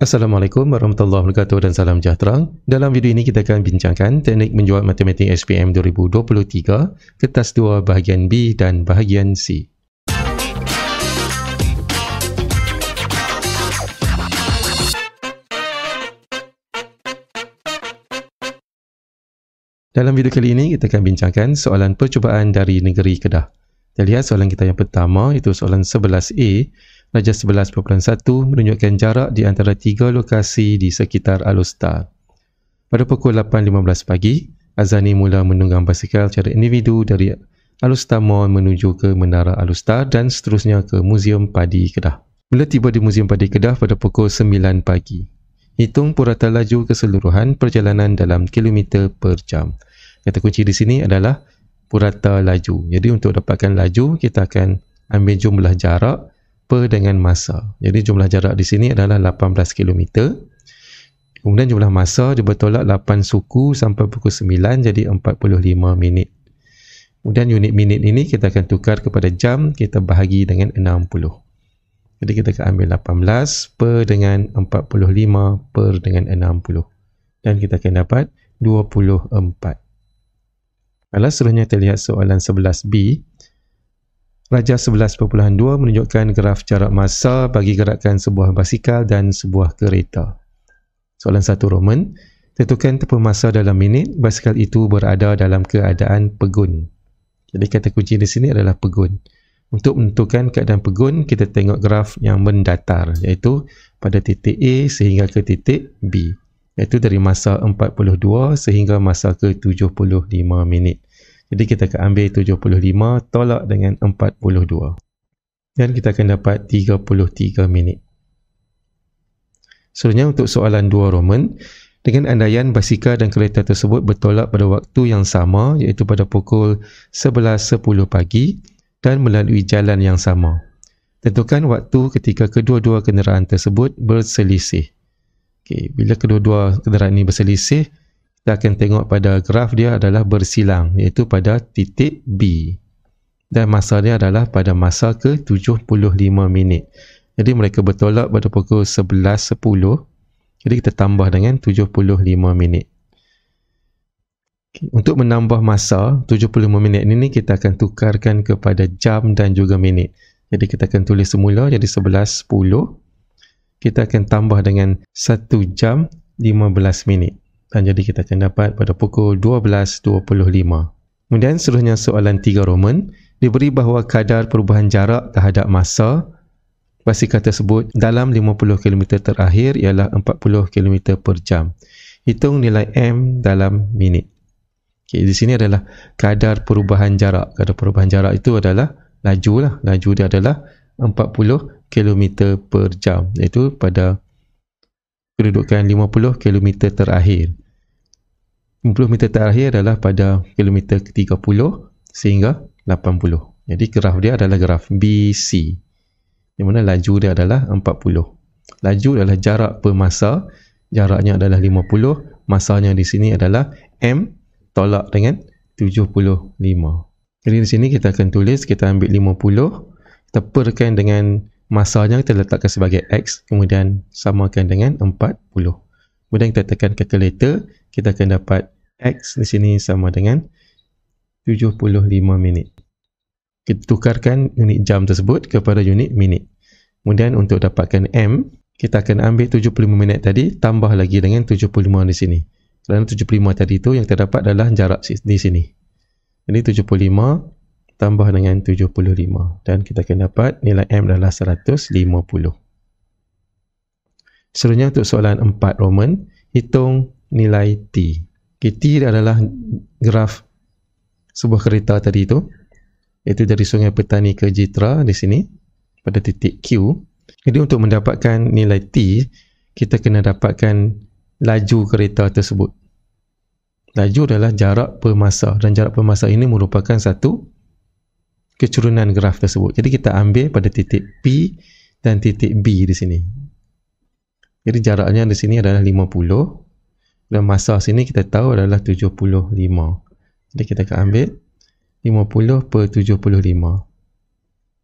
Assalamualaikum warahmatullahi wabarakatuh dan salam sejahtera. Dalam video ini kita akan bincangkan teknik menjawab matematik SPM 2023, kertas 2 bahagian B dan bahagian C. Dalam video kali ini kita akan bincangkan soalan percubaan dari negeri Kedah. Kita lihat soalan kita yang pertama, itu soalan 11A. Darjah 11.1 menunjukkan jarak di antara 3 lokasi di sekitar Alostar. Pada pukul 8.15 pagi, Azani mula menunggang basikal secara individu dari Alostar Mall menuju ke Menara Alostar dan seterusnya ke Muzium Padi Kedah. Bila tiba di Muzium Padi Kedah pada pukul 9 pagi, hitung purata laju keseluruhan perjalanan dalam kilometer per jam. Kata kunci di sini adalah purata laju. Jadi untuk dapatkan laju, kita akan ambil jumlah jarak per dengan masa. Jadi jumlah jarak di sini adalah 18 km. Kemudian jumlah masa dia bertolak 8 suku sampai pukul 9, jadi 45 minit. Kemudian unit minit ini kita akan tukar kepada jam, kita bahagi dengan 60. Jadi kita akan ambil 18 per dengan 45 per dengan 60. Dan kita akan dapat 24. Kalau seterusnya kita lihat soalan 11B. Darjah 11.2 menunjukkan graf jarak masa bagi gerakan sebuah basikal dan sebuah kereta. Soalan 1 Roman, tentukan tempoh masa dalam minit basikal itu berada dalam keadaan pegun. Jadi kata kunci di sini adalah pegun. Untuk menentukan keadaan pegun, kita tengok graf yang mendatar, iaitu pada titik A sehingga ke titik B, iaitu dari masa 42 sehingga masa ke 75 minit. Jadi kita akan ambil 75 tolak dengan 42. Dan kita akan dapat 33 minit. Seterusnya untuk soalan 2 Roman, dengan andaian basikal dan kereta tersebut bertolak pada waktu yang sama, iaitu pada pukul 11.10 pagi dan melalui jalan yang sama. Tentukan waktu ketika kedua-dua kenderaan tersebut berselisih. Okey, bila kedua-dua kenderaan ini berselisih, kita akan tengok pada graf dia adalah bersilang, iaitu pada titik B. Dan masa dia adalah pada masa ke 75 minit. Jadi mereka bertolak pada pukul 11.10. Jadi kita tambah dengan 75 minit. Untuk menambah masa 75 minit ini kita akan tukarkan kepada jam dan juga minit. Jadi kita akan tulis semula jadi 11.10. Kita akan tambah dengan 1 jam 15 minit. Dan jadi kita akan dapat pada pukul 12.25. Kemudian seterusnya soalan 3 Roman, diberi bahawa kadar perubahan jarak terhadap masa basikal tersebut dalam 50 km terakhir ialah 40 km per jam. Hitung nilai M dalam minit. Okay, di sini adalah kadar perubahan jarak. Kadar perubahan jarak itu adalah laju lah. Laju dia adalah 40 km per jam. Iaitu pada kedudukan 50 km terakhir. 50 meter terakhir adalah pada kilometer ke-30 sehingga 80. Jadi graf dia adalah graf BC. Di mana laju dia adalah 40. Laju adalah jarak per masa. Jaraknya adalah 50. Masanya di sini adalah M tolak dengan 75. Jadi di sini kita akan tulis, kita ambil 50. Kita perkan dengan masanya, kita letakkan sebagai X. Kemudian samakan dengan 40. Kemudian kita tekan kalkulator, kita akan dapat X di sini sama dengan 75 minit. Kita tukarkan unit jam tersebut kepada unit minit. Kemudian untuk dapatkan M, kita akan ambil 75 minit tadi, tambah lagi dengan 75 di sini. Kerana 75 tadi itu yang kita dapat adalah jarak di sini. Jadi 75 tambah dengan 75. Dan kita akan dapat nilai M adalah 150. Seterusnya untuk soalan 4 Roman, hitung nilai T. Okay, T adalah graf sebuah kereta tadi itu, iaitu dari Sungai Petani ke Jitra di sini, pada titik Q. Jadi untuk mendapatkan nilai T, kita kena dapatkan laju kereta tersebut. Laju adalah jarak per masa, dan jarak per masa ini merupakan satu kecurunan graf tersebut. Jadi kita ambil pada titik P dan titik B di sini. Jadi jaraknya di sini adalah 50 dan masa sini kita tahu adalah 75. Jadi kita akan ambil 50 per 75.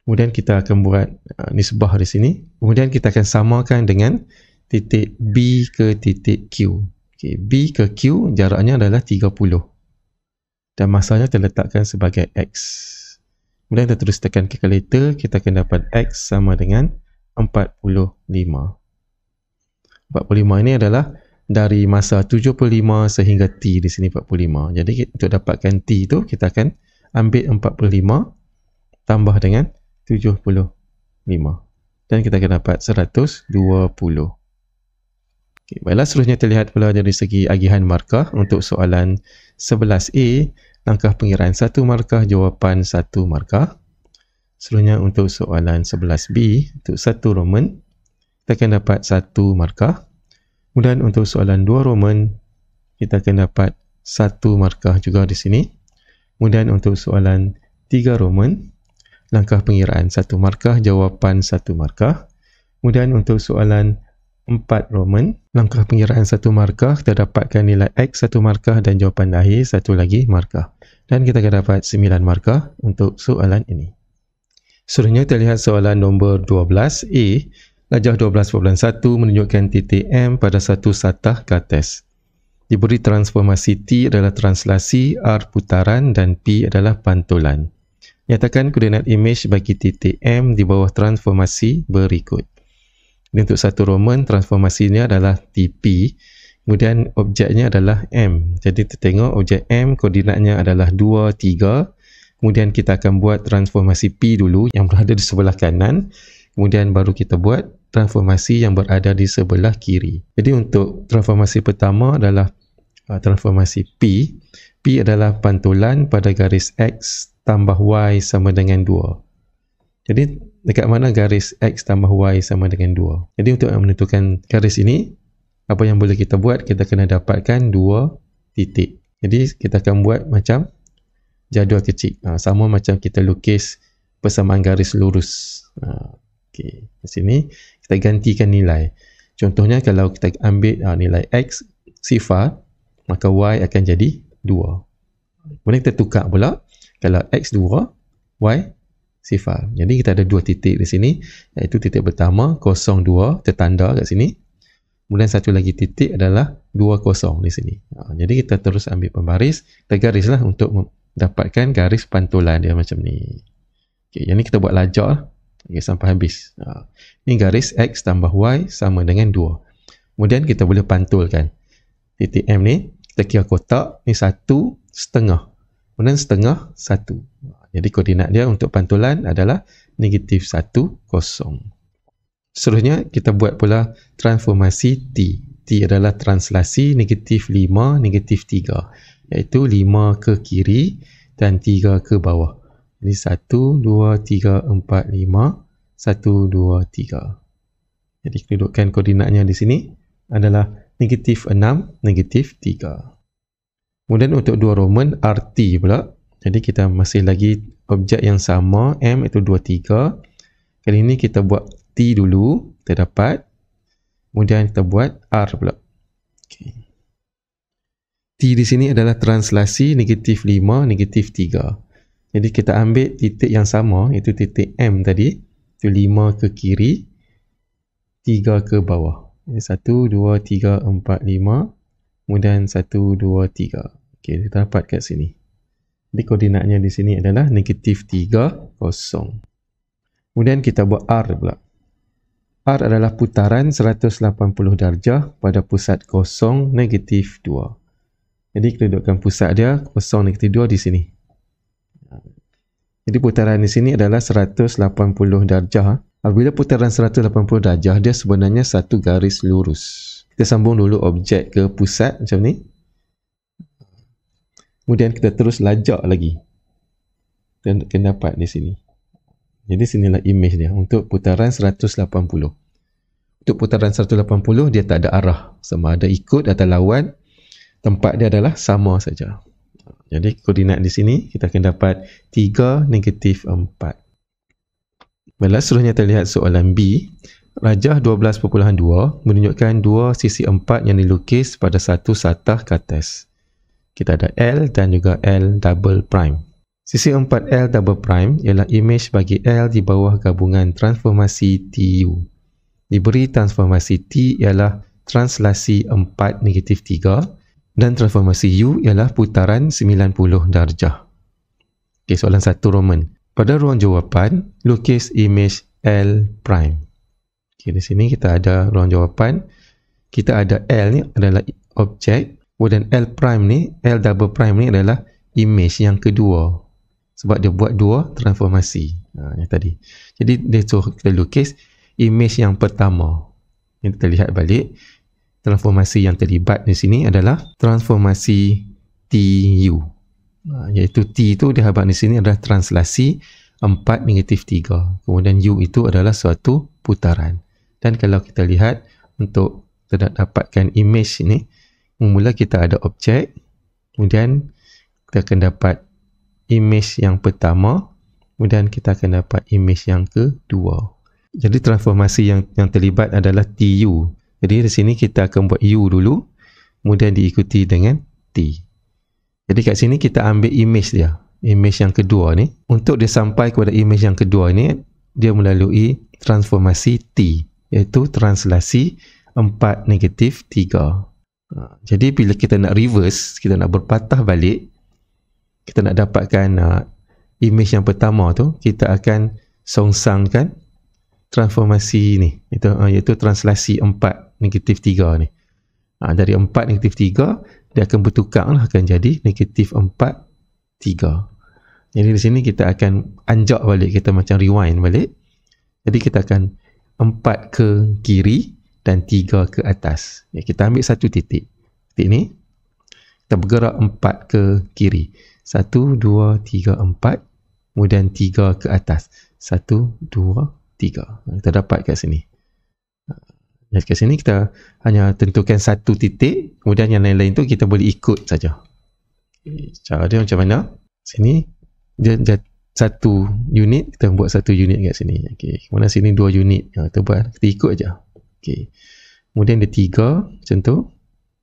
Kemudian kita akan buat nisbah di sini. Kemudian kita akan samakan dengan titik B ke titik Q. Okay, B ke Q jaraknya adalah 30 dan masanya terletakkan sebagai X. Kemudian kita terus tekan calculator, kita akan dapat X sama dengan 45. 45 ini adalah dari masa 75 sehingga T di sini 45. Jadi untuk dapatkan T itu kita akan ambil 45 tambah dengan 75 dan kita akan dapat 120. Okay, baiklah, seterusnya terlihat pula dari segi agihan markah. Untuk soalan 11A, langkah pengiraan 1 markah, jawapan 1 markah. Seterusnya untuk soalan 11B, untuk 1 Roman, kita akan dapat 1 markah. Kemudian untuk soalan 2 Roman, kita akan dapat 1 markah juga di sini. Kemudian untuk soalan 3 Roman, langkah pengiraan 1 markah, jawapan 1 markah. Kemudian untuk soalan 4 Roman, langkah pengiraan 1 markah, kita dapatkan nilai X 1 markah dan jawapan akhir 1 lagi markah. Dan kita akan dapat 9 markah untuk soalan ini. Seterusnya terlihat soalan nombor 12A. Lajah 12.1 menunjukkan titik M pada satu satah ke atas. Diberi transformasi T adalah translasi, R putaran dan P adalah pantulan. Nyatakan koordinat imej bagi titik M di bawah transformasi berikut. Dan untuk 1 Roman, transformasinya adalah TP. Kemudian objeknya adalah M. Jadi kita tengok objek M, koordinatnya adalah 2, 3. Kemudian kita akan buat transformasi P dulu yang berada di sebelah kanan. Kemudian baru kita buat transformasi yang berada di sebelah kiri. Jadi untuk transformasi pertama adalah transformasi P. P adalah pantulan pada garis X tambah Y sama dengan 2. Jadi dekat mana garis X tambah Y sama dengan 2. Jadi untuk menentukan garis ini, apa yang boleh kita buat? Kita kena dapatkan 2 titik. Jadi kita akan buat macam jadual kecil. Sama macam kita lukis persamaan garis lurus. Okay. Di sini kita gantikan nilai. Contohnya kalau kita ambil nilai X sifar, maka Y akan jadi 2. Kemudian kita tukar pula. Kalau X 2, Y sifar. Jadi kita ada 2 titik di sini, iaitu titik pertama 02 tertanda kat sini. Kemudian satu lagi titik adalah 20 di sini. Jadi kita terus ambil pembaris, kita garislah untuk mendapatkan garis pantulan dia macam ni. Okey, yang ni kita buat lajak sampai habis. Ini garis X tambah Y sama dengan 2. Kemudian kita boleh pantulkan titik M ni, kita kira kotak ni 1,5. Kemudian setengah 1. Jadi koordinat dia untuk pantulan adalah -1, 0. Seterusnya kita buat pula transformasi T. T adalah translasi -5, -3. Iaitu 5 ke kiri dan 3 ke bawah. Jadi 1, 2, 3, 4, 5. 1, 2, 3. Jadi kedudukan koordinatnya di sini adalah -6, -3. Kemudian untuk 2 Roman, RT pula. Jadi kita masih lagi objek yang sama, M itu 2, 3. Kali ini kita buat T dulu, kita dapat. Kemudian kita buat R pula. Okay. T di sini adalah translasi -5, -3. Jadi kita ambil titik yang sama, iaitu titik M tadi. Itu 5 ke kiri, 3 ke bawah. 1, 2, 3, 4, 5. Kemudian 1, 2, 3. Okay, kita dapat kat sini. Jadi koordinatnya di sini adalah -3, 0. Kemudian kita buat R pula. R adalah putaran 180 darjah pada pusat kosong -2. Jadi kedudukan pusat dia kosong -2 di sini. Jadi putaran di sini adalah 180 darjah. Apabila putaran 180 darjah, dia sebenarnya satu garis lurus. Kita sambung dulu objek ke pusat macam ni. Kemudian kita terus lajak lagi. Dan kena dapat di sini. Jadi sinilah imej dia untuk putaran 180. Untuk putaran 180 dia tak ada arah. Sama ada ikut atau lawan. Tempat dia adalah sama saja. Jadi koordinat di sini kita akan dapat 3, -4. Baiklah, seterusnya terlihat soalan B. Rajah 12.2 menunjukkan 2 sisi 4 yang dilukis pada satu satah ke atas. Kita ada L dan juga L double prime. Sisi 4 L double prime ialah imej bagi L di bawah gabungan transformasi TU. diberi transformasi T ialah translasi 4 negatif 3 dan transformasi U ialah putaran 90 darjah. Okey, soalan 1 Roman. Pada ruang jawapan, lukis imej L prime. Okey, di sini kita ada ruang jawapan. Kita ada L ni adalah objek, kemudian L prime ni, L double prime ni adalah imej yang kedua. Sebab dia buat dua transformasi. Yang tadi. Jadi dia suruh kita lukis imej yang pertama. Yang kita lihat balik, transformasi yang terlibat di sini adalah transformasi TU. Iaitu T itu dihabaq di sini adalah translasi 4 negatif 3. Kemudian U itu adalah suatu putaran. Dan kalau kita lihat untuk kita dapatkan imej ini, mula kita ada objek, kemudian kita akan dapat imej yang pertama, kemudian kita akan dapat imej yang kedua. Jadi transformasi yang terlibat adalah TU. Jadi di sini kita akan buat U dulu, kemudian diikuti dengan T. Jadi kat sini kita ambil imej dia, imej yang kedua ni. Untuk dia sampai kepada imej yang kedua ni, dia melalui transformasi T, iaitu translasi 4 negatif 3. Jadi bila kita nak reverse, kita nak berpatah balik, kita nak dapatkan imej yang pertama tu, kita akan songsangkan transformasi ni, iaitu translasi 4 negatif 3 ni. Dari 4 negatif 3, dia akan bertukar lah, akan jadi negatif 4 3. Jadi di sini kita akan anjak balik, kita macam rewind balik. Jadi kita akan 4 ke kiri dan 3 ke atas. Kita ambil satu titik. Titik ni kita bergerak 4 ke kiri. 1 2 3 4, kemudian 3 ke atas. 1 2 3. Kita dapat kat sini. Dan kat sini kita hanya tentukan satu titik, kemudian yang lain-lain tu kita boleh ikut saja. Cara dia macam mana? Sini dia satu unit, kita buat satu unit kat sini. Okey, kemudian sini 2 unit. Kita buat, kita ikut aja. Okey. Kemudian dia 3 macam tu.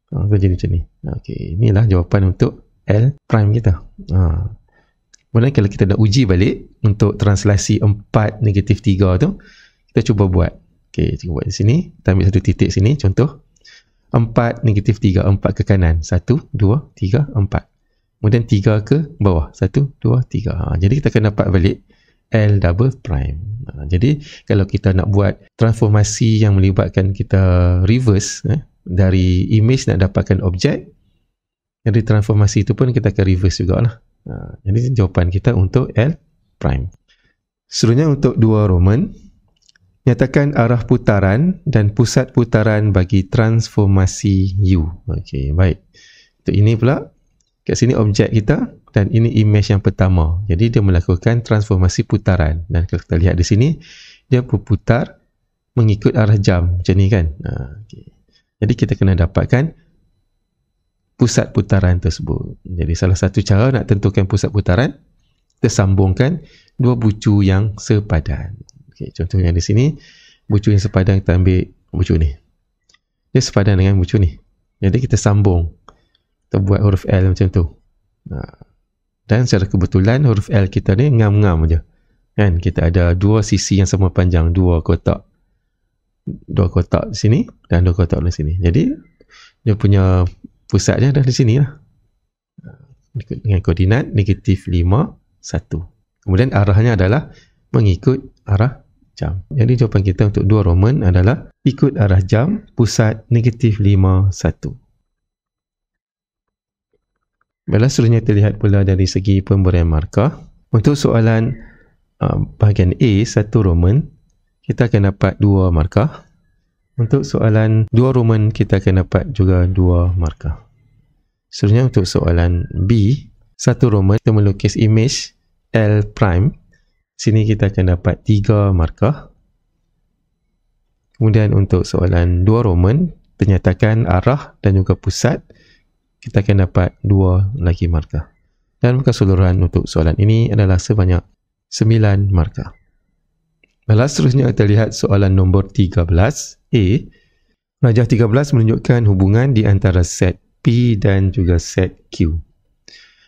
Kita jadi macam ni. Okey, inilah jawapan untuk L prime kita. Kemudian kalau kita dah uji balik untuk translasi 4 negatif 3 tu, kita cuba buat. Okey, cuba buat di sini. Kita ambil satu titik sini, contoh 4 negatif 3, 4 ke kanan. 1 2 3 4. Kemudian 3 ke bawah. 1 2 3. Jadi kita akan dapat balik L double prime. Jadi kalau kita nak buat transformasi yang melibatkan kita reverse, dari image nak dapatkan objek, dari transformasi itu pun kita akan reverse jugalah. Jadi jawapan kita untuk L prime. Seterusnya untuk 2 Roman, nyatakan arah putaran dan pusat putaran bagi transformasi U. Okey, baik. Untuk ini pula, kat sini objek kita dan ini imej yang pertama. Jadi dia melakukan transformasi putaran. Dan kalau kita lihat di sini, dia berputar mengikut arah jam. Macam ni kan? Okay. Jadi kita kena dapatkan pusat putaran tersebut. Jadi salah satu cara nak tentukan pusat putaran, kita sambungkan dua bucu yang sepadan. Okay, contohnya di sini, bucu yang sepadan kita ambil bucu ni. Dia sepadan dengan bucu ni. Jadi kita sambung. Kita buat huruf L macam tu. Dan secara kebetulan huruf L kita ni ngam-ngam je. Kan? Kita ada dua sisi yang sama panjang, dua kotak. Dua kotak di sini dan dua kotak di sini. Jadi dia punya pusat dia dah di sini lah. Dengan koordinat negatif 5, 1. Kemudian arahnya adalah mengikut arah jam. Jadi jawapan kita untuk 2 Roman adalah ikut arah jam, pusat negatif 5, 1. Baiklah, seterusnya terlihat pula dari segi pemberian markah. Untuk soalan bahagian A, 1 Roman, kita akan dapat 2 markah. Untuk soalan 2 Roman, kita akan dapat juga 2 markah. Seterusnya untuk soalan B, 1 Roman, kita melukis imej L prime. Sini kita akan dapat 3 markah. Kemudian untuk soalan 2 Roman, ternyatakan arah dan juga pusat, kita akan dapat 2 lagi markah. Dan keseluruhan untuk soalan ini adalah sebanyak 9 markah. Baiklah, seterusnya kita lihat soalan nombor 13 A. Rajah 13 menunjukkan hubungan di antara set P dan juga set Q.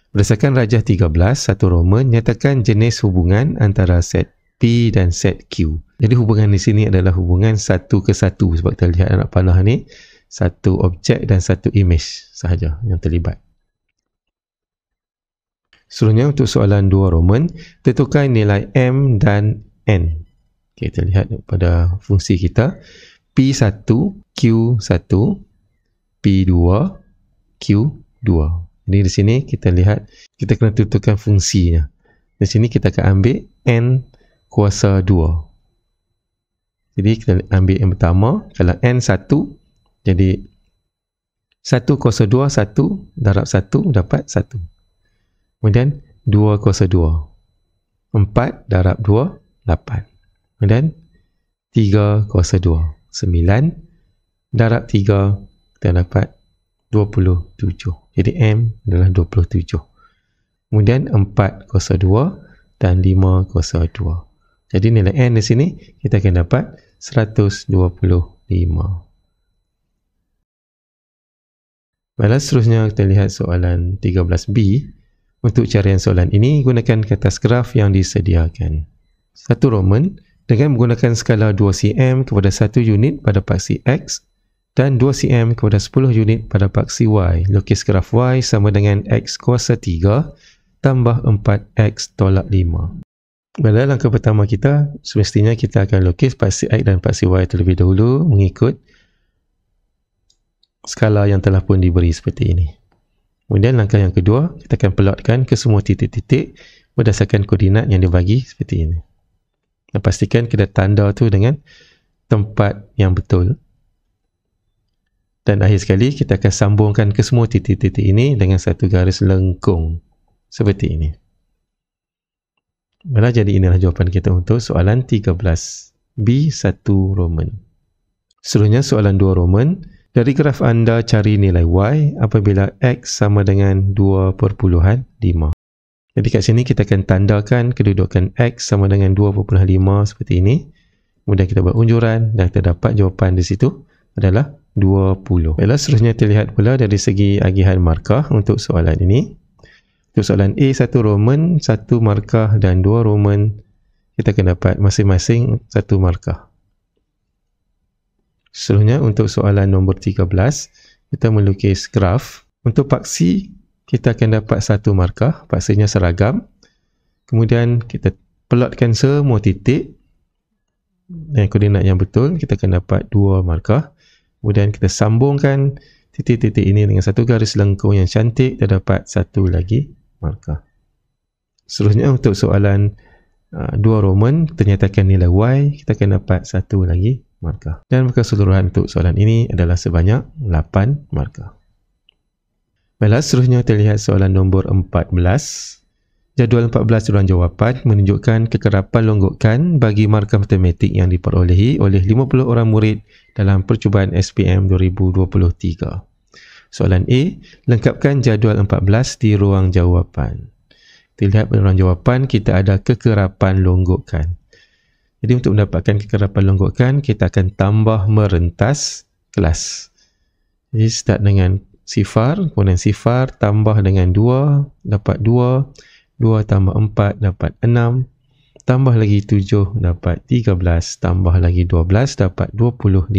Berdasarkan rajah 13, 1 Roman, nyatakan jenis hubungan antara set P dan set Q. Jadi hubungan di sini adalah hubungan 1 ke 1 sebab kita lihat anak panah ni satu objek dan satu image sahaja yang terlibat. Seterusnya untuk soalan 2 Roman, tentukan nilai M dan N. Okay, kita lihat pada fungsi kita P1, Q1, P2, Q2. Jadi di sini kita lihat, kita kena tentukan fungsinya. Di sini kita akan ambil N kuasa 2. Jadi kita ambil yang pertama, kalau N 1, jadi 1 kuasa 2, 1 darab 1 dapat 1. Kemudian 2 kuasa 2. 4 darab 2, 8. Kemudian 3 kuasa 2. 9 darab 3, kita dapat 27. Jadi M adalah 27. Kemudian 4 kuasa 2 dan 5 kuasa 2. Jadi nilai N di sini kita akan dapat 125. Baiklah, seterusnya kita lihat soalan 13B. Untuk carian soalan ini, gunakan kertas graf yang disediakan. 1 Roman, dengan menggunakan skala 2 cm kepada 1 unit pada paksi X dan 2 cm kepada 10 unit pada paksi Y. Lukis graf Y sama dengan X kuasa 3 tambah 4X tolak 5. Pada langkah pertama kita, semestinya kita akan lukis paksi X dan paksi Y terlebih dahulu mengikut skala yang telah pun diberi seperti ini. Kemudian langkah yang kedua, kita akan pelotkan ke semua titik-titik berdasarkan koordinat yang dibagi seperti ini. Dan pastikan kita tanda tu dengan tempat yang betul. Dan akhir sekali, kita akan sambungkan ke semua titik-titik ini dengan satu garis lengkung seperti ini. Baiklah, jadi inilah jawapan kita untuk soalan 13B1 Roman. Seterusnya soalan 2 Roman. Dari graf anda cari nilai Y apabila X sama dengan 2.5. Jadi kat sini kita akan tandakan kedudukan X sama dengan 2.5 seperti ini. Kemudian kita buat unjuran dan kita dapat jawapan di situ adalah 20. Baiklah, seterusnya terlihat pula dari segi agihan markah untuk soalan ini. Untuk soalan A, 1 Roman, 1 markah dan 2 Roman, kita akan dapat masing-masing 1 markah. Seterusnya untuk soalan nombor 13, kita melukis graf. Untuk paksi, kita akan dapat 1 markah, paksinya seragam. Kemudian kita pelotkan semua titik dengan koordinat yang betul, kita akan dapat 2 markah. Kemudian kita sambungkan titik-titik ini dengan satu garis lengkung yang cantik, kita dapat 1 lagi markah. Seterusnya untuk soalan 2 Roman, ternyatakan nilai Y, kita akan dapat 1 lagi markah. Dan keseluruhan untuk soalan ini adalah sebanyak 8 markah. Baiklah, seterusnya terlihat soalan nombor 14. Jadual 14 ruang jawapan menunjukkan kekerapan longgokan bagi markah matematik yang diperolehi oleh 50 orang murid dalam percubaan SPM 2023. Soalan A, lengkapkan jadual 14 di ruang jawapan. Terlihat pada ruang jawapan kita ada kekerapan longgokan. Jadi untuk mendapatkan kekerapan longgokan, kita akan tambah merentas kelas. Jadi start dengan sifar, kemudian sifar tambah dengan 2, dapat 2, 2 tambah 4 dapat 6, tambah lagi 7 dapat 13, tambah lagi 12 dapat 25,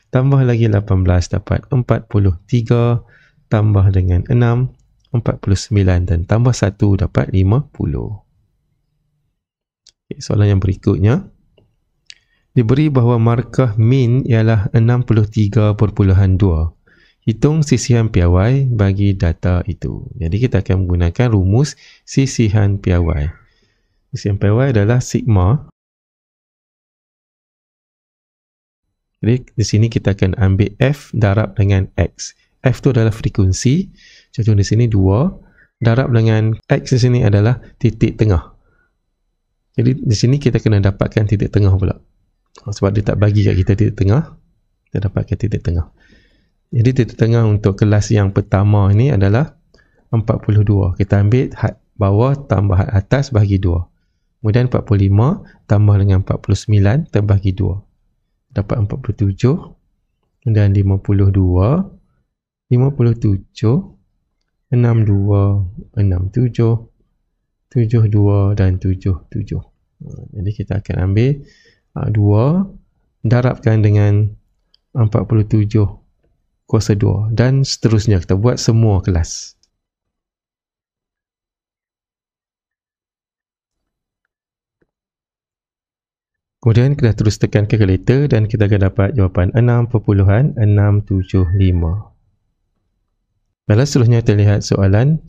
tambah lagi 18 dapat 43, tambah dengan 6, 49 dan tambah 1 dapat 50. Okay, soalan yang berikutnya. Diberi bahawa markah min ialah 63.2. Hitung sisihan piawai bagi data itu. Jadi kita akan menggunakan rumus sisihan piawai. Sisihan piawai adalah sigma. Jadi di sini kita akan ambil F darab dengan X. F itu adalah frekuensi. Contoh di sini 2. Darab dengan X di sini adalah titik tengah. Jadi di sini kita kena dapatkan titik tengah pula. Sebab dia tak bagi kat kita titik tengah, kita dapatkan titik tengah. Jadi titik tengah untuk kelas yang pertama ini adalah 42. Kita ambil had bawah tambah had atas bagi 2. Kemudian 45 tambah dengan 49 kita bagi 2. Dapat 47. Kemudian 52. 57. 62. 67. 72 dan 77. Jadi kita akan ambil 2 darabkan dengan 47 kuasa 2 dan seterusnya. Kita buat semua kelas. Kemudian kita terus tekan kalkulator dan kita akan dapat jawapan 6.675. Baiklah, seterusnya terlihat soalan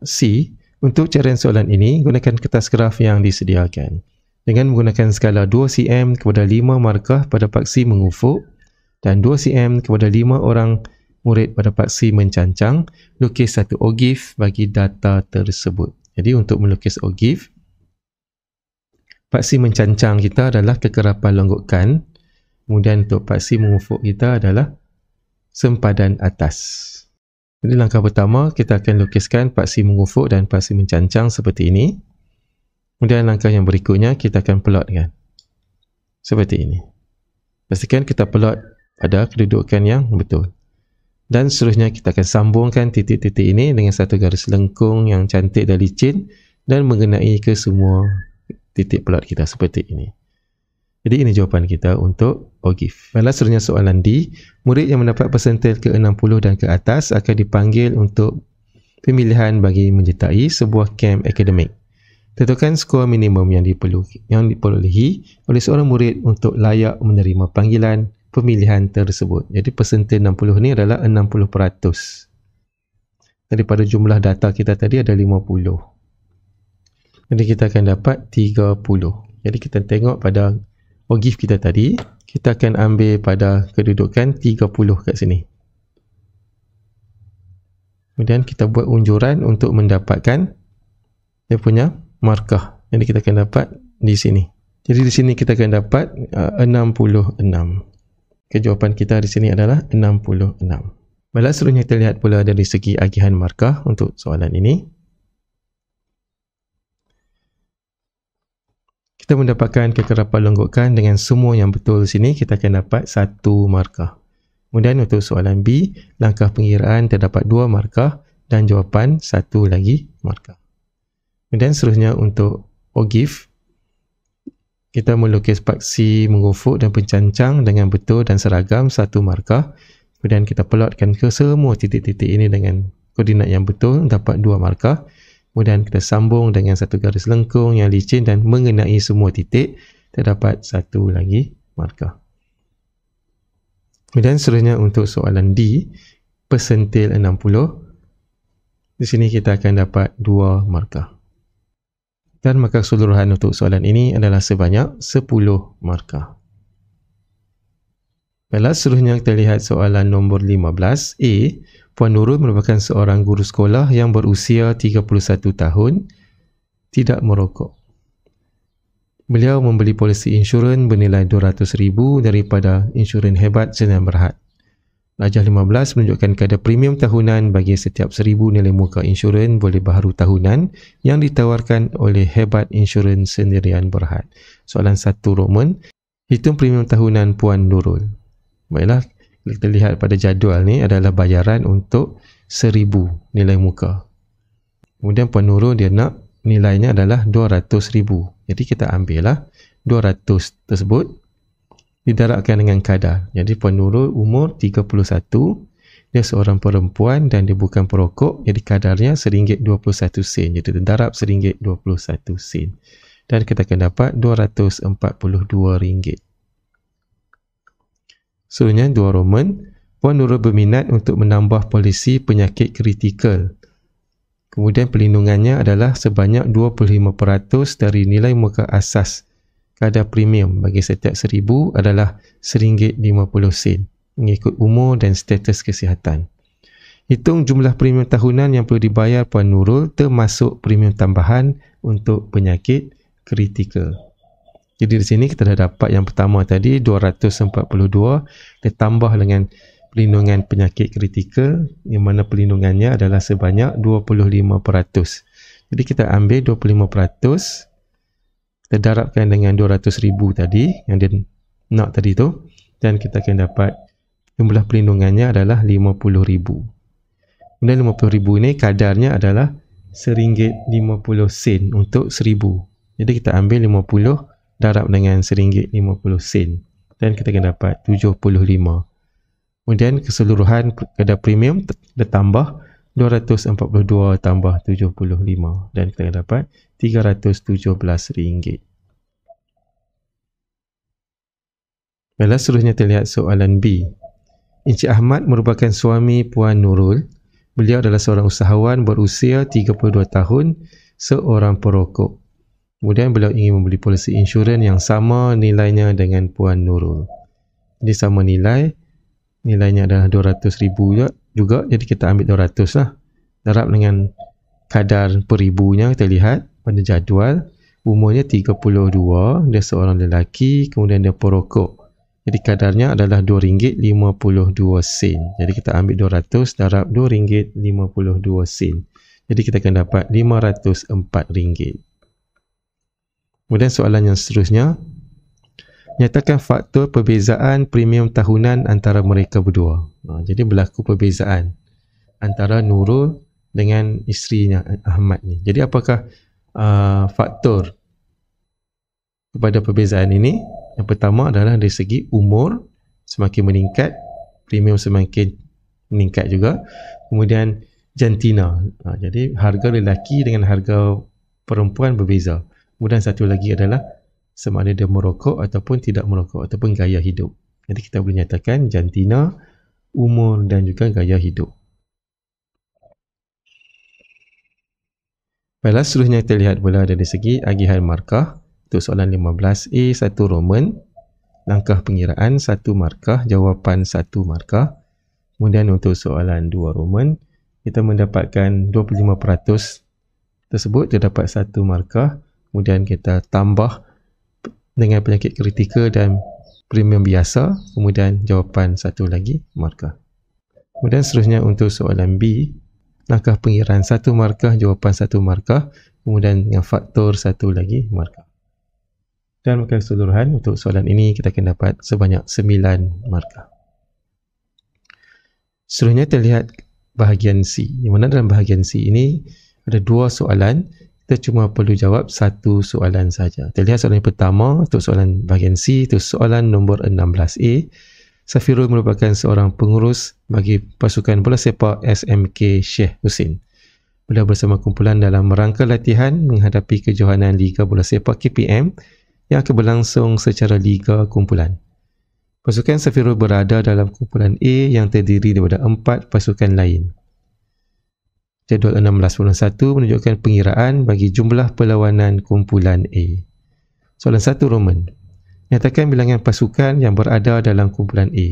C. Untuk carian soalan ini, gunakan kertas graf yang disediakan. Dengan menggunakan skala 2 cm kepada 5 markah pada paksi mengufuk dan 2 cm kepada 5 orang murid pada paksi mencancang, lukis satu ogif bagi data tersebut. Jadi untuk melukis ogif, paksi mencancang kita adalah kekerapan longgokan, kemudian untuk paksi mengufuk kita adalah sempadan atas. Jadi langkah pertama, kita akan lukiskan paksi mengufuk dan paksi mencancang seperti ini. Kemudian langkah yang berikutnya, kita akan plotkan seperti ini. Pastikan kita plot pada kedudukan yang betul. Dan seterusnya kita akan sambungkan titik-titik ini dengan satu garis lengkung yang cantik dan licin dan mengenai ke semua titik plot kita seperti ini. Jadi ini jawapan kita untuk ogif. Baiklah, seterusnya soalan D. Murid yang mendapat persentil ke-60 dan ke atas akan dipanggil untuk pemilihan bagi menyertai sebuah kem akademik. Tentukan skor minimum yang diperolehi oleh seorang murid untuk layak menerima panggilan pemilihan tersebut. Jadi persentil 60 ni adalah 60%. Daripada jumlah data kita tadi ada 50. Jadi kita akan dapat 30. Jadi kita tengok pada ogif kita tadi, kita akan ambil pada kedudukan 30 kat sini. Kemudian kita buat unjuran untuk mendapatkan dia punya markah. Jadi kita akan dapat di sini. Jadi di sini kita akan dapat 66. Jawapan kita di sini adalah 66. Baiklah, seterusnya kita lihat pula dari segi agihan markah untuk soalan ini. Kita mendapatkan kekerapan longgokan dengan semua yang betul di sini, kita akan dapat 1 markah. Kemudian untuk soalan B, langkah pengiraan terdapat 2 markah dan jawapan 1 lagi markah. Kemudian seterusnya untuk ogif, kita melukis paksi mengufuk dan pencancang dengan betul dan seragam 1 markah. Kemudian kita plotkan ke semua titik-titik ini dengan koordinat yang betul, dapat 2 markah. Kemudian kita sambung dengan satu garis lengkung yang licin dan mengenai semua titik, terdapat 1 lagi markah. Kemudian seterusnya untuk soalan D, persentil 60. Di sini kita akan dapat 2 markah. Dan markah keseluruhan untuk soalan ini adalah sebanyak 10 markah. Baiklah, seterusnya kita lihat soalan nombor 15. A. Puan Nurul merupakan seorang guru sekolah yang berusia 31 tahun, tidak merokok. Beliau membeli polisi insurans bernilai RM200,000 daripada insurans Hebat Senayan Berhad. Lajah 15 menunjukkan kadar premium tahunan bagi setiap 1,000 nilai muka insurans boleh baharu tahunan yang ditawarkan oleh Hebat Insurans Senayan Berhad. Soalan 1 Roman, hitung premium tahunan Puan Nurul. Baiklah, kita lihat pada jadual ni adalah bayaran untuk 1,000 nilai muka. Kemudian Puan Nurul dia nak nilainya adalah RM200,000. Jadi kita ambil lah 200 tersebut didarabkan dengan kadar. Jadi Puan Nurul umur 31, dia seorang perempuan dan dia bukan perokok, jadi kadarnya RM1.21. Jadi terdarab RM1.21. Dan kita akan dapat RM242. Seterusnya 2 Roman, Puan Nurul berminat untuk menambah polisi penyakit kritikal. Kemudian pelindungannya adalah sebanyak 25% dari nilai muka asas. Kadar premium bagi setiap 1,000 adalah RM1.50 mengikut umur dan status kesihatan. Hitung jumlah premium tahunan yang perlu dibayar Puan Nurul termasuk premium tambahan untuk penyakit kritikal. Jadi di sini kita dah dapat yang pertama tadi 242 ditambah dengan pelindungan penyakit kritikal yang mana pelindungannya adalah sebanyak 25%. Jadi kita ambil 25%, terdarabkan dengan 200,000 tadi yang dia nak tadi tu, dan kita akan dapat jumlah pelindungannya adalah 50,000. Kemudian 50,000 ini kadarnya adalah RM1.50 untuk 1,000. Jadi kita ambil 50 darab dengan RM1.50 dan kita akan dapat 75. Kemudian keseluruhan kadar premium ditambah 242 tambah 75 dan kita akan dapat RM317. Baiklah, seterusnya terlihat soalan B. Encik Ahmad merupakan suami Puan Nurul. Beliau adalah seorang usahawan berusia 32 tahun, seorang perokok. Kemudian beliau ingin membeli polisi insurans yang sama nilainya dengan Puan Nurul. Jadi sama nilainya adalah RM200,000 juga, jadi kita ambil 200 lah. Darab dengan kadar per ribunya, kita lihat pada jadual, umurnya 32, dia seorang lelaki, kemudian dia perokok. Jadi kadarnya adalah RM2.52. Jadi kita ambil 200 darab RM2.52. Jadi kita akan dapat RM504. Kemudian soalan yang seterusnya, nyatakan faktor perbezaan premium tahunan antara mereka berdua. Jadi berlaku perbezaan antara Nurul dengan isterinya Ahmad ni. Jadi apakah faktor kepada perbezaan ini? Yang pertama adalah dari segi umur, semakin meningkat, premium semakin meningkat juga. Kemudian jantina. Jadi harga lelaki dengan harga perempuan berbeza. Kemudian satu lagi adalah sama ada dia merokok ataupun tidak merokok ataupun gaya hidup. Jadi kita boleh nyatakan jantina, umur dan juga gaya hidup. Baiklah, seterusnya kita lihat pula dari segi agihan markah. Untuk soalan 15A, 1 Roman, langkah pengiraan 1 markah, jawapan 1 markah. Kemudian untuk soalan 2 Roman, kita mendapatkan 25% tersebut, terdapat 1 markah. Kemudian kita tambah dengan penyakit kritikal dan premium biasa, kemudian jawapan 1 lagi markah. Kemudian seterusnya untuk soalan B, langkah pengiraan 1 markah, jawapan 1 markah, kemudian dengan faktor 1 lagi markah. Dan maka keseluruhan untuk soalan ini kita akan dapat sebanyak 9 markah. Seterusnya terlihat bahagian C. Di mana dalam bahagian C ini ada 2 soalan, kita cuma perlu jawab 1 soalan saja. Terlihat soalan yang pertama untuk soalan bahagian C, itu soalan nombor 16A. Safirul merupakan seorang pengurus bagi pasukan bola sepak SMK Sheikh Hussein. Beliau bersama kumpulan dalam rangka latihan menghadapi kejohanan Liga Bola Sepak KPM yang akan berlangsung secara liga kumpulan. Pasukan Safirul berada dalam kumpulan A yang terdiri daripada 4 pasukan lain. Jadual 16.1 menunjukkan pengiraan bagi jumlah perlawanan kumpulan A. Soalan 1 Roman, nyatakan bilangan pasukan yang berada dalam kumpulan A.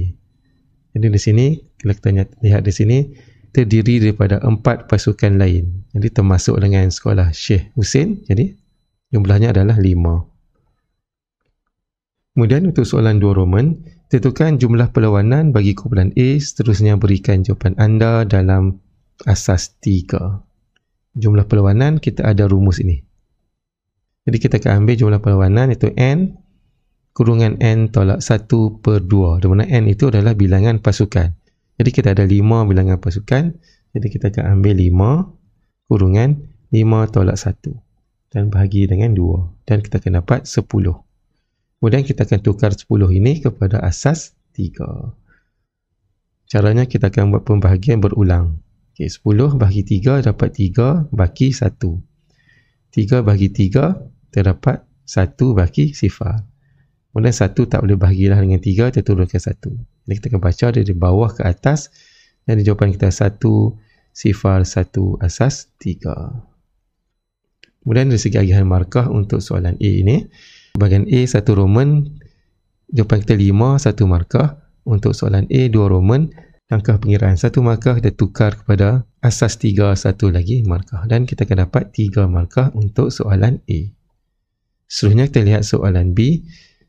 Jadi di sini, kalau kita lihat di sini, terdiri daripada 4 pasukan lain. Jadi termasuk dengan sekolah Sheikh Hussein, jadi jumlahnya adalah 5. Kemudian untuk soalan 2 Roman, tentukan jumlah perlawanan bagi kumpulan A, seterusnya berikan jawapan anda dalam asas 3. Jumlah perlawanan, kita ada rumus ini. Jadi kita akan ambil jumlah perlawanan iaitu N kurungan N tolak 1/2, di mana N itu adalah bilangan pasukan. Jadi kita ada 5 bilangan pasukan, jadi kita akan ambil 5 kurungan 5 tolak 1 dan bahagi dengan 2 dan kita akan dapat 10. Kemudian kita akan tukar 10 ini kepada asas 3. Caranya kita akan buat pembahagian berulang. Okay, 10 bahagi 3 dapat 3 bagi 1. 3 bahagi 3 terdapat 1 bagi 0. Kemudian 1 tak boleh bahagilah dengan 3, kita turunkan 1. Jadi kita akan baca dari bawah ke atas dan jawapan kita 1, 0, 1 asas 3. Kemudian dari segi agihan markah untuk soalan A ini, bahagian A 1 Roman, jawapan kita 5, 1 markah. Untuk soalan A 2 Roman, langkah pengiraan 1 markah kita tukar kepada asas 3, 1 lagi markah. Dan kita akan dapat 3 markah untuk soalan A. Seterusnya kita lihat soalan B.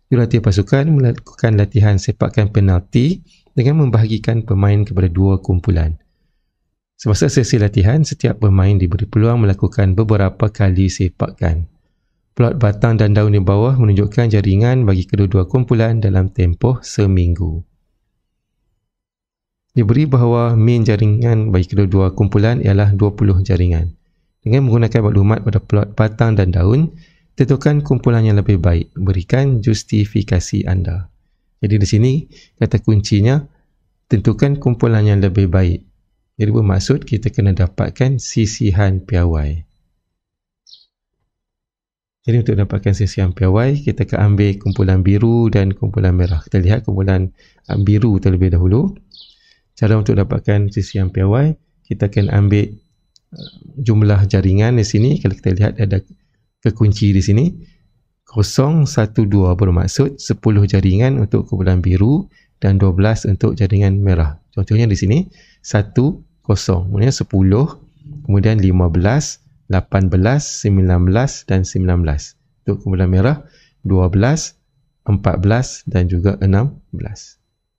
Jurulatih pasukan melakukan latihan sepakan penalti dengan membahagikan pemain kepada 2 kumpulan. Semasa sesi latihan, setiap pemain diberi peluang melakukan beberapa kali sepakan. Plot batang dan daun di bawah menunjukkan jaringan bagi kedua-dua kumpulan dalam tempoh seminggu. Diberi bahawa min jaringan bagi kedua-dua kumpulan ialah 20 jaringan. Dengan menggunakan maklumat pada plot batang dan daun, Tentukan kumpulan yang lebih baik. Berikan justifikasi anda. Jadi di sini kata kuncinya tentukan kumpulan yang lebih baik. Jadi bermaksud kita kena dapatkan sisihan piawai. Jadi untuk dapatkan sisihan piawai, kita akan ambil kumpulan biru dan kumpulan merah. Kita lihat kumpulan biru terlebih dahulu. Cara untuk dapatkan sisihan piawai, kita akan ambil jumlah jaringan di sini. Kalau kita lihat ada kekunci di sini. 0, 1, 2 bermaksud 10 jaringan untuk kumpulan biru dan 12 untuk jaringan merah. Contohnya di sini 1, 0, kemudian 10, kemudian 15, 18, 19 dan 19. Untuk kumpulan merah 12, 14 dan juga 16.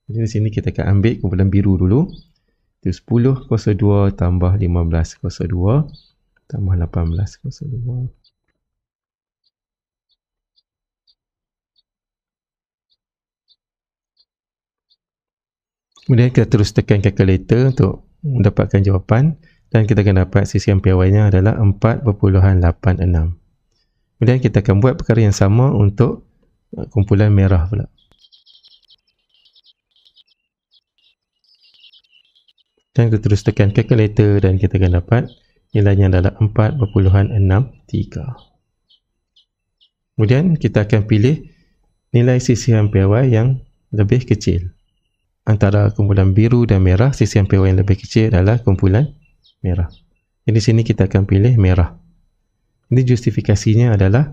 Jadi di sini kita akan ambil kumpulan biru dulu. Itu 10, 02 tambah 15, 02 tambah 18, 02. Kemudian kita terus tekan kalkulator untuk mendapatkan jawapan dan kita akan dapat sisihan piawainya adalah 4.86. Kemudian kita akan buat perkara yang sama untuk kumpulan merah pula. Dan kita terus tekan kalkulator dan kita akan dapat nilainya adalah 4.63. Kemudian kita akan pilih nilai sisihan piawai yang lebih kecil. Antara kumpulan biru dan merah, sisihan piawai yang lebih kecil adalah kumpulan merah. Jadi di sini kita akan pilih merah. Ini justifikasinya adalah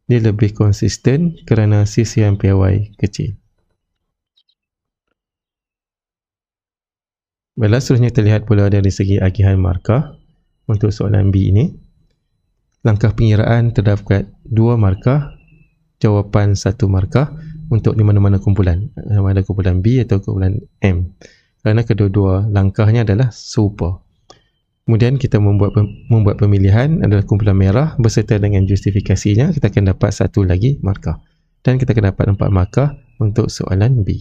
dia lebih konsisten kerana sisihan piawai kecil. Baiklah, seterusnya kita lihat pula dari segi agihan markah untuk soalan B ini. Langkah pengiraan terdapat 2 markah, jawapan 1 markah untuk di mana-mana kumpulan. Sama ada kumpulan B atau kumpulan M. Kerana kedua-dua langkahnya adalah serupa. Kemudian kita membuat pemilihan adalah kumpulan merah berserta dengan justifikasinya. Kita akan dapat 1 lagi markah. Dan kita akan dapat 4 markah untuk soalan B.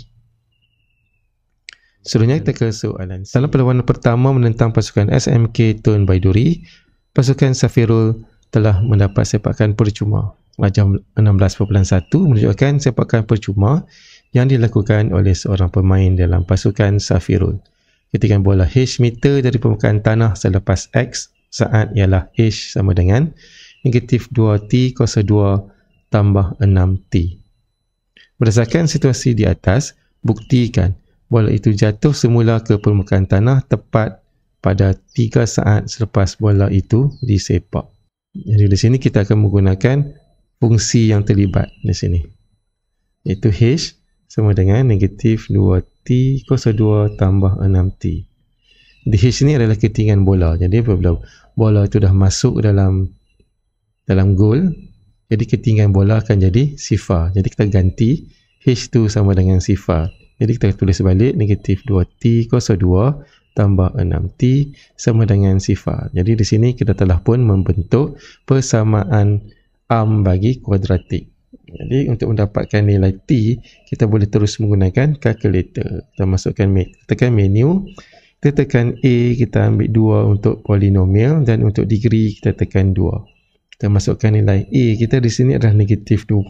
Seterusnya kita ke soalan C. Dalam perlawanan pertama menentang pasukan SMK Tun Baiduri, pasukan Safirul telah mendapat sepakan percuma. Jam 16.1 menunjukkan sepakan percuma yang dilakukan oleh seorang pemain dalam pasukan Safirul. Ketika bola H meter dari permukaan tanah selepas X saat ialah H sama dengan negatif 2T kuasa 2 tambah 6T. Berdasarkan situasi di atas, buktikan bola itu jatuh semula ke permukaan tanah tepat pada 3 saat selepas bola itu disepak. Jadi di sini kita akan menggunakan fungsi yang terlibat di sini, iaitu H sama dengan negatif 2T kuasa 2 tambah 6T. Di H ini adalah ketinggian bola. Jadi apabila bola itu dah masuk dalam gol, jadi ketinggian bola akan jadi sifar. Jadi kita ganti H itu sama dengan sifar. Jadi kita tulis balik negatif 2T kuasa 2 tambah 6T sama dengan sifar. Jadi di sini kita telah pun membentuk persamaan arm bagi kuadratik. Jadi untuk mendapatkan nilai T, kita boleh terus menggunakan kalkulator. Kita masukkan, tekan menu, kita tekan A, kita ambil 2 untuk polinomial dan untuk degree kita tekan 2. Kita masukkan nilai A kita di sini adalah negatif 2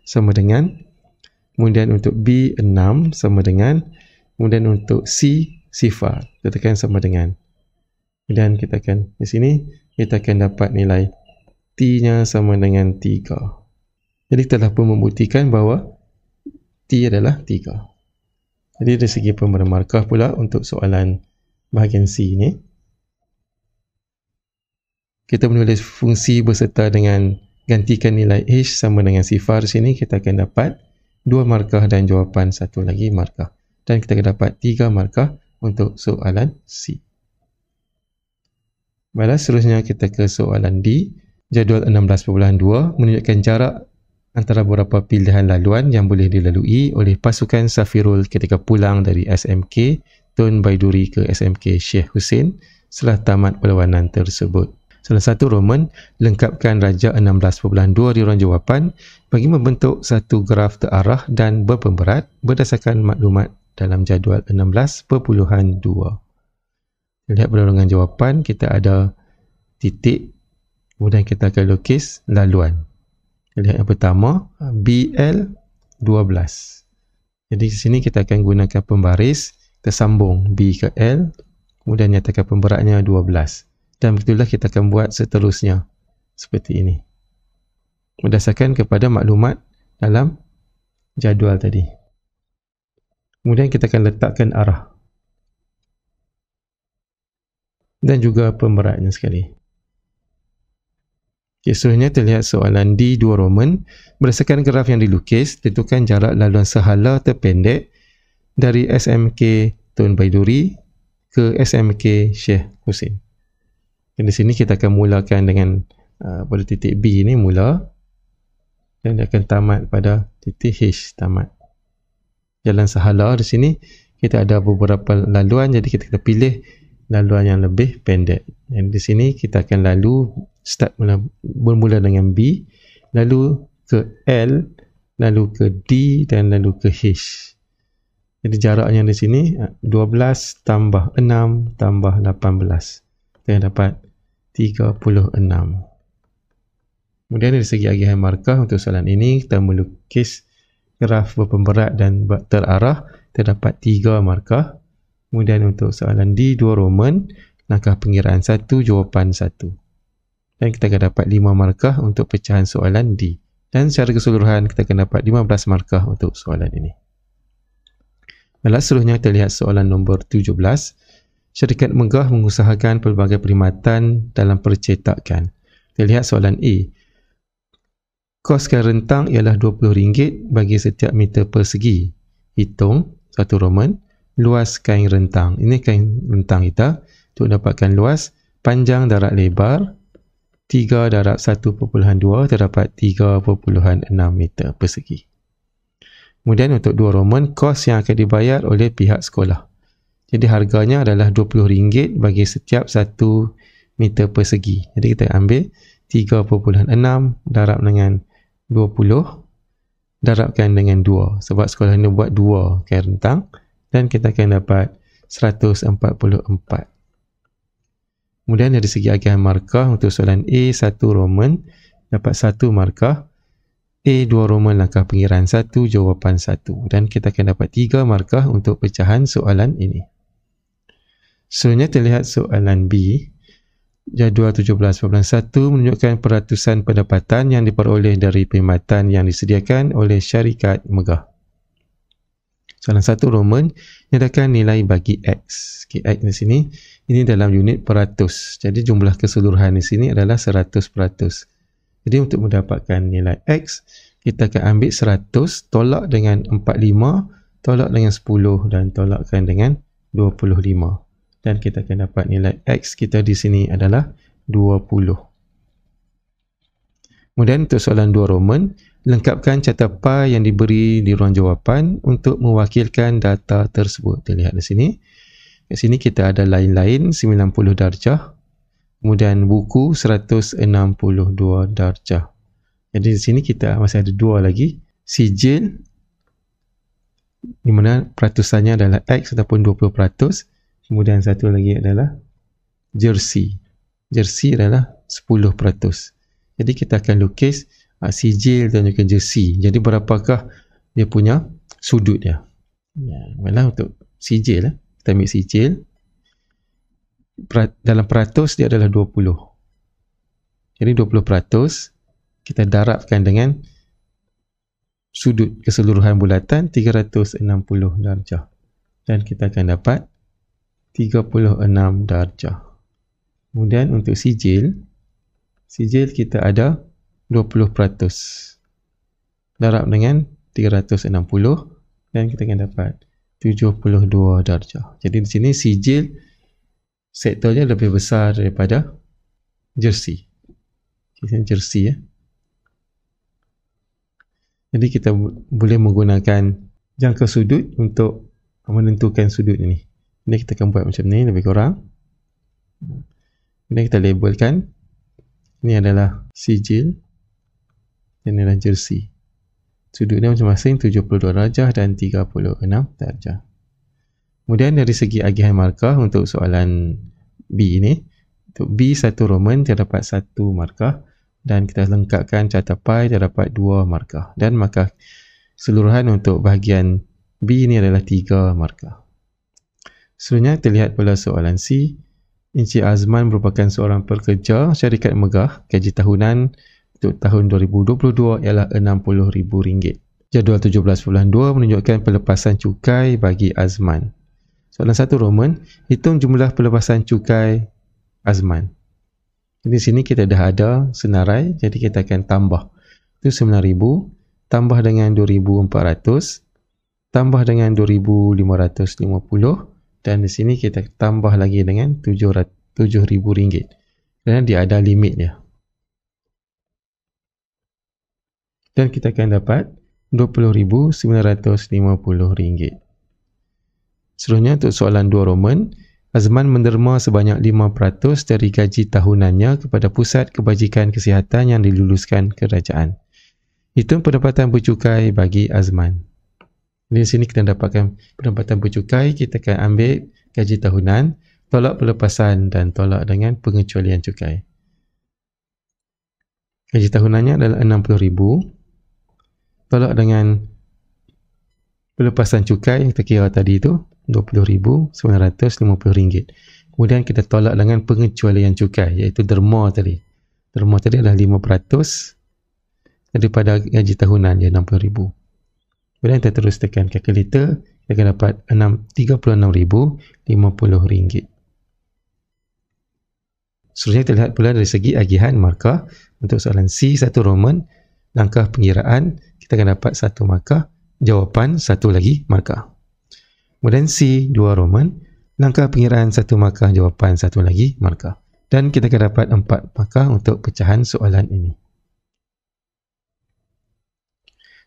sama dengan, kemudian untuk B 6 sama dengan, kemudian untuk C sifar, kita tekan sama dengan. Kemudian kita akan di sini kita akan dapat nilai T-nya sama dengan 3. Jadi kita telah pun membuktikan bahawa T adalah 3. Jadi dari segi pemberian markah pula untuk soalan bahagian C ini, kita menulis fungsi berserta dengan gantikan nilai H sama dengan sifar. Di sini kita akan dapat 2 markah dan jawapan 1 lagi markah. Dan kita akan dapat 3 markah untuk soalan C. Baiklah, seterusnya kita ke soalan D. Jadual 16.2 menunjukkan jarak antara beberapa pilihan laluan yang boleh dilalui oleh pasukan Safirul ketika pulang dari SMK Tun Baiduri ke SMK Syekh Hussein setelah tamat perlawanan tersebut. Salah satu roman lengkapkan Raja 16.2 di ruang jawapan bagi membentuk satu graf terarah dan berpemberat berdasarkan maklumat dalam jadual 16.2. Lihat pada ruangan jawapan kita ada titik, kemudian kita akan lukis laluan. Lihat yang pertama, BL 12. Jadi di sini kita akan gunakan pembaris, kita sambung B ke L, kemudian nyatakan pemberatnya 12. Dan begitulah kita akan buat seterusnya, seperti ini. Berdasarkan kepada maklumat dalam jadual tadi. Kemudian kita akan letakkan arah. Dan juga pemberatnya sekali. Seterusnya terlihat soalan D2 Roman. Berdasarkan graf yang dilukis, tentukan jarak laluan sehala terpendek dari SMK Tun Baiduri ke SMK Syekh Hussein. Dan di sini kita akan mulakan dengan pada titik B ini mula dan dia akan tamat pada titik H tamat. Jalan sahala di sini kita ada beberapa laluan, jadi kita pilih laluan yang lebih pendek. Dan di sini kita akan lalu bermula dengan B, lalu ke L, lalu ke D dan lalu ke H. Jadi jaraknya di sini 12 tambah 6 tambah 18. Kita dapat 36. Kemudian dari segi agihan markah untuk soalan ini, kita melukis graf berpemberat dan terarah, terdapat 3 markah. Kemudian untuk soalan D2 Roman, langkah pengiraan 1, jawapan 1. Dan kita akan dapat 5 markah untuk pecahan soalan D. Dan secara keseluruhan kita akan dapat 15 markah untuk soalan ini. Baiklah, seterusnya kita lihat soalan nombor 17. Syarikat Megah mengusahakan pelbagai perkhidmatan dalam percetakan. Kita lihat soalan A. Kos kain rentang ialah RM20 bagi setiap meter persegi. Hitung, 1 Roman, luas kain rentang. Ini kain rentang kita. Untuk dapatkan luas, panjang darab lebar, 3 darab 1.2 terdapat 3.6 meter persegi. Kemudian untuk 2 Roman, kos yang akan dibayar oleh pihak sekolah. Jadi harganya adalah RM20 bagi setiap 1 meter persegi. Jadi kita ambil 3.6 darab dengan 20 darabkan dengan 2. Sebab sekolah ini buat 2 kain rentang dan kita akan dapat 144. Kemudian dari segi agihan markah untuk soalan A1 Roman dapat 1 markah. A2 Roman langkah pengiraan 1, jawapan 1. Dan kita akan dapat 3 markah untuk pecahan soalan ini. Selanjutnya terlihat soalan B. Jadual 17.1 menunjukkan peratusan pendapatan yang diperoleh dari perkhidmatan yang disediakan oleh syarikat Megah. Soalan 1 Roman, nyatakan nilai bagi X. Okay, X di sini, ini dalam unit peratus. Jadi jumlah keseluruhan di sini adalah 100%. Jadi untuk mendapatkan nilai X, kita akan ambil 100, tolak dengan 45, tolak dengan 10 dan tolakkan dengan 25. Dan kita akan dapat nilai X kita di sini adalah 20. Kemudian untuk soalan 2 Roman, lengkapkan catatan yang diberi di ruang jawapan untuk mewakilkan data tersebut. Kita lihat di sini. Di sini kita ada lain-lain 90 darjah. Kemudian buku 162 darjah. Jadi di sini kita masih ada 2 lagi. Sijil, di mana peratusannya adalah X ataupun 20%. Kemudian satu lagi adalah jersey. Jersey adalah 10%. Jadi kita akan lukis sijil dan juga jersey. Jadi berapakah dia punya sudut dia. Baiklah, untuk sijil, kita ambil sijil. Dalam peratus dia adalah 20. Jadi 20% kita darabkan dengan sudut keseluruhan bulatan 360 darjah. Dan kita akan dapat 36 darjah. Kemudian untuk sijil kita ada 20%. Darab dengan 360 dan kita akan dapat 72 darjah. Jadi di sini sijil sektornya lebih besar daripada jersey. Ini jersey ya. Jadi kita boleh menggunakan jangka sudut untuk menentukan sudut ini. Ini kita akan buat macam ni lebih kurang. Kemudian kita labelkan. Ini adalah sijil. Ini adalah jersey. Sudutnya masing-masing 72 darjah dan 36 darjah. Kemudian dari segi agihan markah untuk soalan B ini. Untuk B1 Roman terdapat 1 markah. dan kita lengkapkan carta pi, dia dapat 2 markah. Dan markah keseluruhan untuk bahagian B ni adalah 3 markah. Seterusnya terlihat pula soalan C. Encik Azman merupakan seorang pekerja syarikat megah. Gaji tahunan untuk tahun 2022 ialah RM60,000. Jadual 17.2 menunjukkan pelepasan cukai bagi Azman. Soalan 1 Roman, hitung jumlah pelepasan cukai Azman. Di sini kita dah ada senarai, jadi kita akan tambah. Itu 9,000 tambah dengan 2,400 tambah dengan 2,550 dan di sini kita tambah lagi dengan 7,000 ringgit. Kerana dia ada limit dia. Dan kita akan dapat 20,950 ringgit. Seterusnya untuk soalan 2 Roman, Azman menderma sebanyak 5% dari gaji tahunannya kepada Pusat Kebajikan Kesihatan yang diluluskan kerajaan. Hitung pendapatan bercukai bagi Azman. Di sini kita dapatkan pendapatan bercukai, kita akan ambil gaji tahunan, tolak pelepasan dan tolak dengan pengecualian cukai. Gaji tahunannya adalah 60,000, tolak dengan pelepasan cukai yang kita kira tadi itu, RM20,950. Kemudian kita tolak dengan pengecualian cukai, iaitu derma tadi. Derma tadi adalah 5% daripada gaji tahunan, dia 60,000. Kemudian kita terus tekan kalkulator, kita akan dapat RM36,050. Seterusnya kita lihat pula dari segi agihan markah. Untuk soalan C, 1 Roman, langkah pengiraan, kita akan dapat 1 markah, jawapan 1 lagi markah. Kemudian C, 2 Roman, langkah pengiraan 1 markah, jawapan 1 lagi markah. Dan kita akan dapat 4 markah untuk pecahan soalan ini.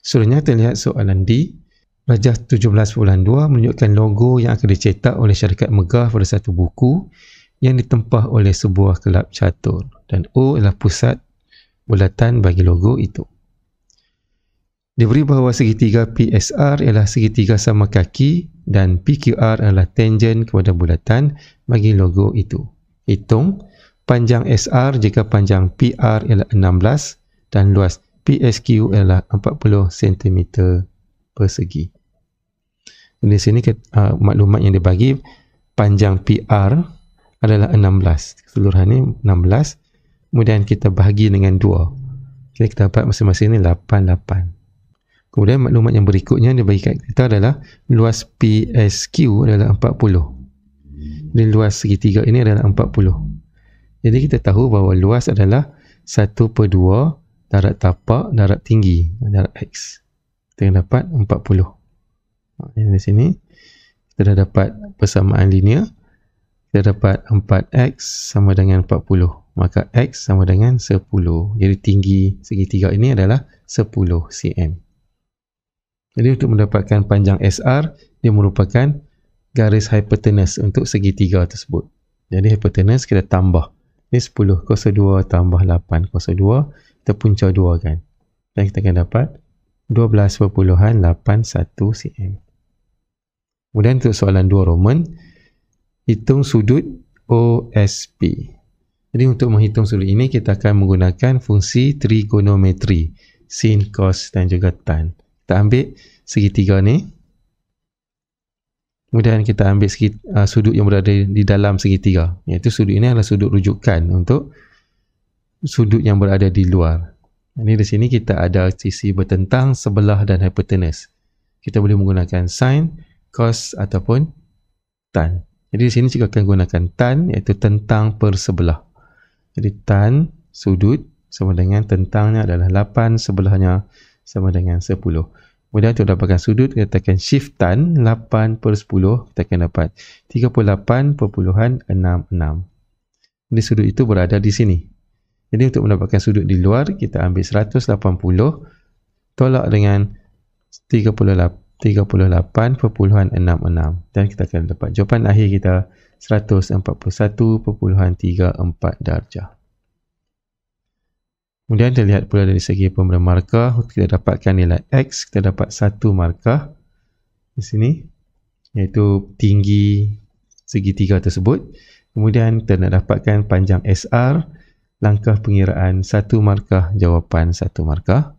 Seterusnya terlihat soalan D. Rajah 17.2 menunjukkan logo yang akan dicetak oleh syarikat megah pada satu buku yang ditempah oleh sebuah kelab catur. Dan O adalah pusat bulatan bagi logo itu. Diberi bahawa segitiga PSR ialah segitiga sama kaki dan PQR adalah tangen kepada bulatan bagi logo itu. Hitung panjang SR jika panjang PR ialah 16 dan luas PSQ ialah 40 cm persegi. Di sini maklumat yang dibagi, panjang PR adalah 16. Keseluruhannya 16. Kemudian kita bahagi dengan 2. Kita dapat masing-masing ini 88. Kemudian maklumat yang berikutnya dia bagi kat kita adalah luas PSQ adalah 40. Jadi luas segitiga ini adalah 40. Jadi kita tahu bahawa luas adalah 1/2 darat tapak darat tinggi darat X. Kita dapat 40. Di sini kita dah dapat persamaan linear. Kita dapat 4X sama dengan 40. Maka X sama dengan 10. Jadi tinggi segitiga ini adalah 10 cm. Jadi untuk mendapatkan panjang SR, dia merupakan garis hipotenus untuk segitiga tersebut. Jadi hipotenus kita tambah. Ini 10 kuasa 2 tambah 8 kuasa 2, kita punca 2 kan. Dan kita akan dapat 12.81 cm. Kemudian untuk soalan 2 Roman, hitung sudut OSP. Jadi untuk menghitung sudut ini, kita akan menggunakan fungsi trigonometri, sin, cos dan juga tan. Kita ambil segitiga ni, kemudian kita ambil sudut yang berada di dalam segitiga, iaitu sudut ini adalah sudut rujukan untuk sudut yang berada di luar. Ini di sini kita ada sisi bertentang, sebelah dan hipotenus. Kita boleh menggunakan sin, cos ataupun tan. Jadi di sini juga akan gunakan tan, iaitu tentang per sebelah. Jadi tan sudut sama dengan tentangnya adalah 8, sebelahnya sama dengan 10. Kemudian untuk dapatkan sudut, kita akan shift tan 8/10, kita akan dapat 38.66. Jadi sudut itu berada di sini. Jadi untuk mendapatkan sudut di luar, kita ambil 180 tolak dengan 38.66 dan kita akan dapat jawapan akhir kita 141.34 darjah. Kemudian kita lihat pula dari segi pemberian markah, kita dapatkan nilai X, kita dapat 1 markah di sini, iaitu tinggi segitiga tersebut. Kemudian kita nak dapatkan panjang SR, langkah pengiraan 1 markah, jawapan 1 markah.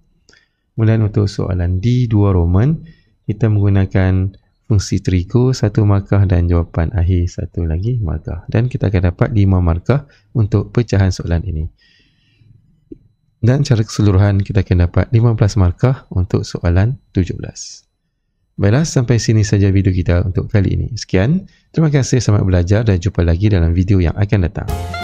Kemudian untuk soalan D2 Roman, kita menggunakan fungsi trigo 1 markah dan jawapan akhir 1 lagi markah. Dan kita akan dapat 5 markah untuk pecahan soalan ini. Dan secara keseluruhan kita akan dapat 15 markah untuk soalan 17. Baiklah, sampai sini saja video kita untuk kali ini. Sekian, terima kasih, selamat belajar dan jumpa lagi dalam video yang akan datang.